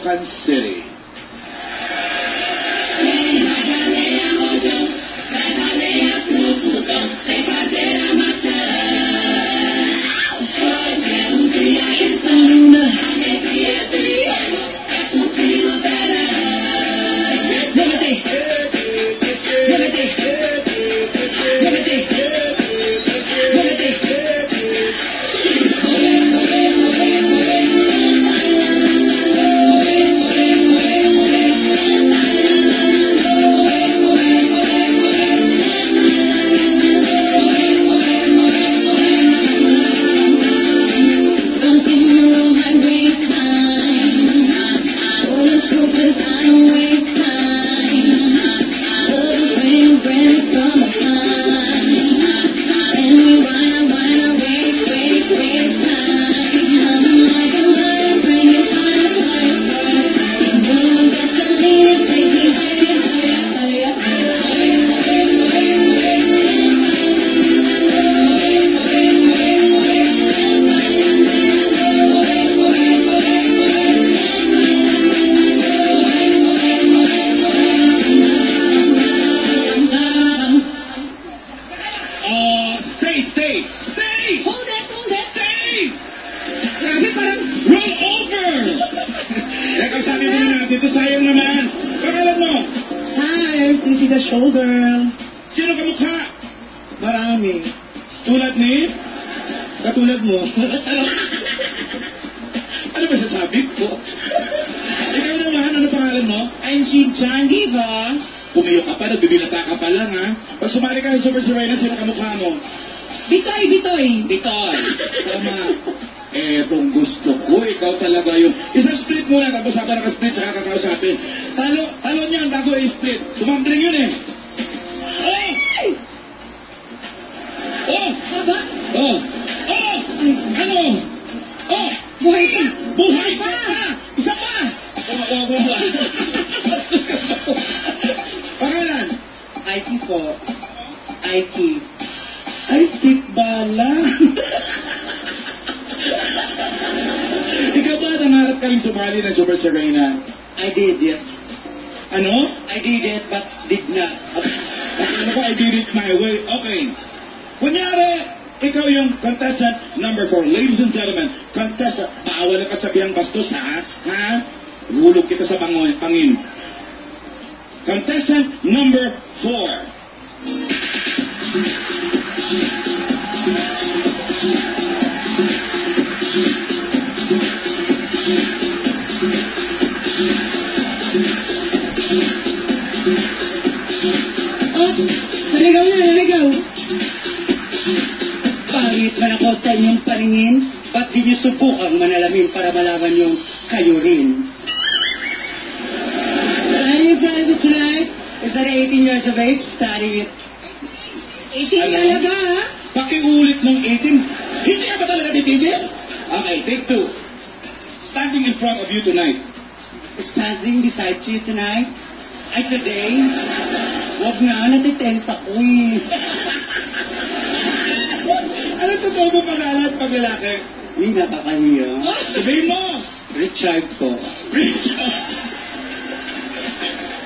Caloocan City. Stay! Hold it! Stay! Grabe, parang... Roll over! Teka, sabi mo na natin, ito sayang naman. Pangalan mo? Hi, this is the showgirl. Sino kamukha? Marami. Tulad ni? Katulad mo. Ano ba sasabi ko? Ikaw naman, ano pangalan mo? I'm si John Diva. Pumiyo ka pa, nagbibilata ka pa lang, ha? Pag sumali ka sa Super Serena, sino kamukha mo? Bitoy. Bitoy. Tama. Etong gusto ko, ikaw talaga yun. Isang split muna, tapos habang naka-split, saka kakausapin. Talo niyan, bago i-split. Sumambring yun eh. Oh! Aba? Oh! Oh! Ano? Oh! Buhay ka! Buhay pa! Isa pa! Buhay. Pangalan? IT po. IT. Ay, tikbala. Ikaw ba nangarap ka rin sumali ng Super Serena? I did it. Ano? I did it, but did not. Ano ba? I did it my way. Okay. Kunyari, ikaw yung contestant number 4. Ladies and gentlemen, contestant, maawal na kasabihang bastos, ha? Ha? Hulog kita sa pangin. Contestant number 4. Naligaw. Pangit man ako sa inyong paningin, ba't di niyo subukang manalamin para malaman yung kayo rin? Are you private tonight? Is that 18 years of age? Study it. 18 Ano? talaga, ha? Pakiulit ng 18. Hindi ka ba talaga titigil? Okay, take 2. Standing in front of you tonight. Standing beside you tonight? Ay, today? Wag na, natitense ako eh. Ano totoo mo pangalan pag lalaki? Hindi nakakahiya. Sabihin mo! Richard po.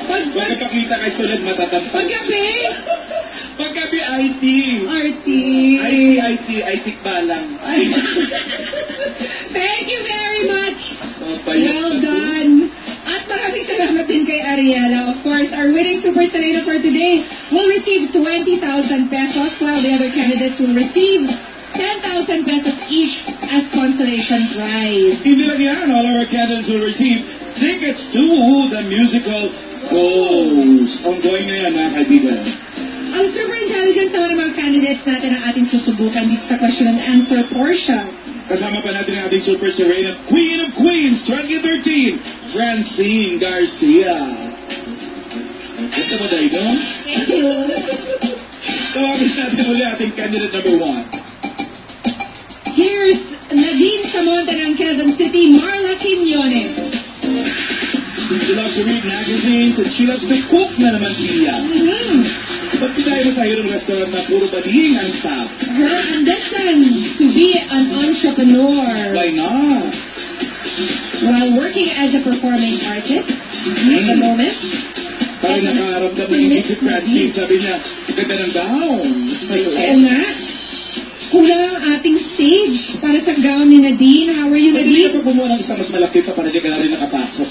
Pagkapakita kay Sulit matatampan. Paggabi! Paggabi, IT. RT. IT balang. Thank you very much. Bayad Well na to. done. At maraming salamat din kay Ariela. Of course, our winning Super Serena for today will receive 20,000 pesos while the other candidates will receive 10,000 pesos each as consolation prize. Hindi lang yan, all our candidates will receive tickets to the musical Ghost. Ongoing na yan, mga kaibigan. Ang super intelligence naman ng mga candidates natin ang ating susubukan dito sa question and answer portion. Kasama pa natin ang ating Super Serena Queen of Queens 2013, Francine Garcia. Ito ba dahil mo? Thank you. Tawagin natin uli ating candidate number 1. Here's Nadine Samonte ng Quezon City, Marla Quiñones. She loves to read magazines and she loves to cook na naman siya. Ba't tayo na tayo ng restaurant na puro bading ang staff? Her ambition to be an entrepreneur. Why not? while working as a performing artist at the moment. Parang nakaramdam ng hindi si Francine. Sabi niya, ganda ng gown. Oo nga. Kulang ang ating stage para sa gown ni Nadine. How are you, Pwede ka Nadine? pa kumuha ng isang mas malaki pa para di ka na rin nakapasok.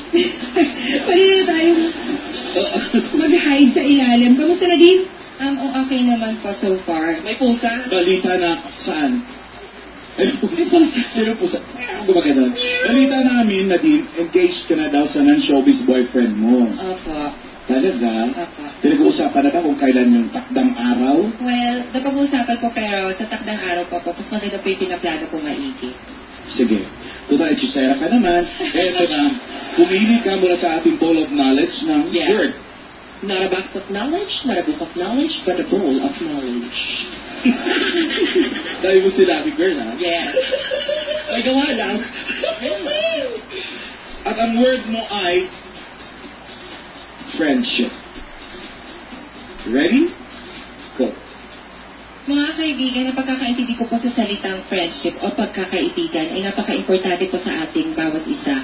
Pwede na tayong mag-hide sa ilalim. Kamusta, Nadine? Okay naman po so far. May pusa? Balita na saan? Ay, pusa. Sino pusa? Gumagana. Balita namin, Nadine, engaged ka na daw sa non-showbiz boyfriend mo. Opo. Talaga? Opo. Pinag-uusapan na ba kung kailan yung takdang araw? Well, napag-uusapan po pero sa takdang araw po po, mas maganda po yung pinaplano po maigi. Sige. Total, hechicera ka naman. Eto na, pumili ka mula sa ating bowl of knowledge ng Yeah. word. Not a box of knowledge, not a book of knowledge, but a bowl of knowledge. Dahil mo sinabi, girl, ha? Yes. May gawa lang. At ang word mo ay friendship. Ready? Go. Mga kaibigan, ang pagkakaintindi ko po sa salitang friendship o pagkakaibigan ay napaka-importante po sa ating bawat isa.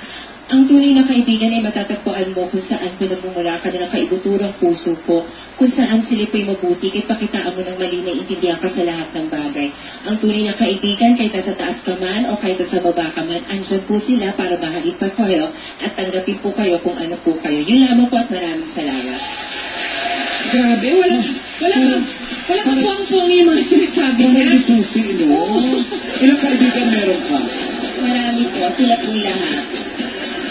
Ang tunay na kaibigan ay matatagpuan mo kung saan pinagmumula ka ng kaibuturang puso ko, kung saan sila po'y mabuti, kahit pakitaan mo ng mali na intindihan ka sa lahat ng bagay. Ang tunay na kaibigan, kahit sa taas ka man o kahit sa baba ka man, andyan po sila para bahagin pa kayo at tanggapin po kayo kung ano po kayo. Yun lamang po at maraming salamat. Grabe, wala ka puwang-puwang yung mga sinasabi niya. Parang susi, no? Ilang kaibigan meron ka? Marami po, sila po lahat.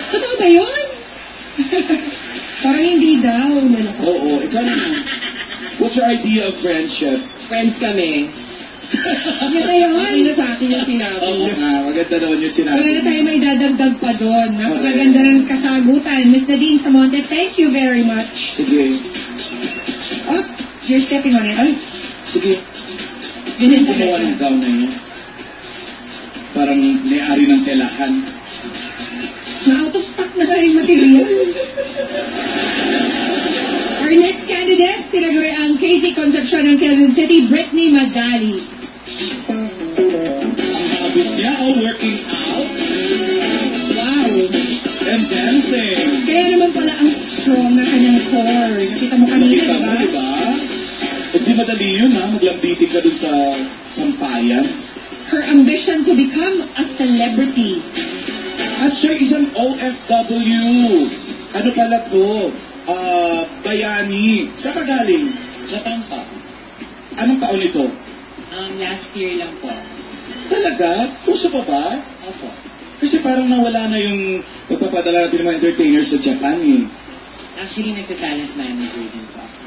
Totoo ba yun? Parang hindi daw. Malako. Oo, ikaw naman. What's your idea of friendship? Friends kami. Yan na yun. Okay na sa akin yung sinabi. Oo nga, maganda naman yung Wala sinabi. na tayo may dadagdag pa doon. Napakaganda ng kasagutan. Miss Nadine Samonte, thank you very much. Sige. Oh, you're stepping on it. Ay, sige. Ganun Gumawa ng gown na yun. Parang may-ari ng telahan. Na-out of stock na tayo yung material. Our next candidate, tinaguri ang Casey Concepcion ng Quezon City, Brittany Madali. Ang habis niya, working out Wow. and dancing. Kaya naman pala ang strong na kanyang core. Nakita mo kanina, Nakita mo, di ba? diba? Hindi madali yun, ha? Maglambitin ka dun sa sampayan. Her ambition to become a celebrity. At siya isang OFW. Ano pala to? Bayani. Saan ka galing? Sa Tampa. Anong taon ito? Last year lang po. Talaga? Puso pa ba? Opo. Kasi parang nawala na yung pagpapadala natin ng mga entertainers sa Japan eh. Actually, nagka-talent manager din po ako.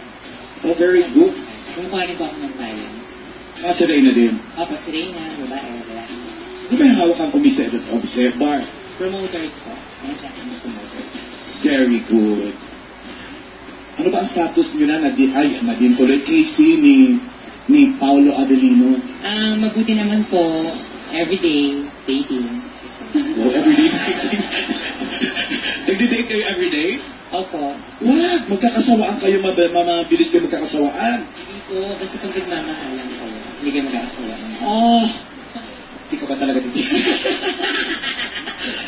Oh, very good. Kumukuha rin po ako ng talent. Si Reyna din. Opo, si Reyna, babae, lalaki. Di ba yung hawak kang observer? Promoters po. Ano sa akin yung promoters? Very good. Ano ba ang status nyo na? Nadine tuloy Casey ni Paolo Adelino. Mabuti naman po, everyday dating. Oh, everyday dating. Nagdi-date kayo everyday? Opo. Wag! Magkakasawaan kayo, mabilis kayo magkakasawaan. Hindi po, basta pag nagmamahalan kayo, hindi kayo magkakasawaan. Oh! Hindi ka ba talaga dito?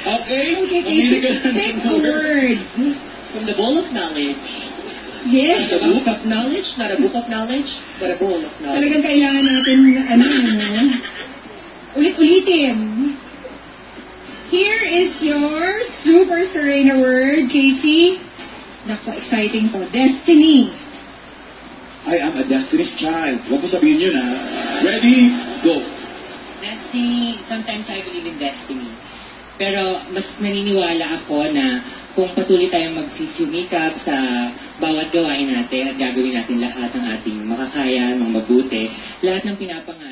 Okay? Okay, Mamili ka Casey, ng take a word. From the bowl of knowledge. Yes. The book of knowledge, not a book of knowledge, but a bowl of knowledge. Talagang kailangan natin, ulit-ulitin. Here is your super Serena word, Casey. Naku, exciting to. Destiny. I am a Destiny's Child. Huwag mo sabihin yun, ha? Ready? Go! Destiny, sometimes I believe in destiny. Pero mas naniniwala ako na kung patuloy tayong magsisimikap sa bawat gawain natin at gagawin natin lahat ng ating makakaya, ng mabuti, lahat ng pinapangarap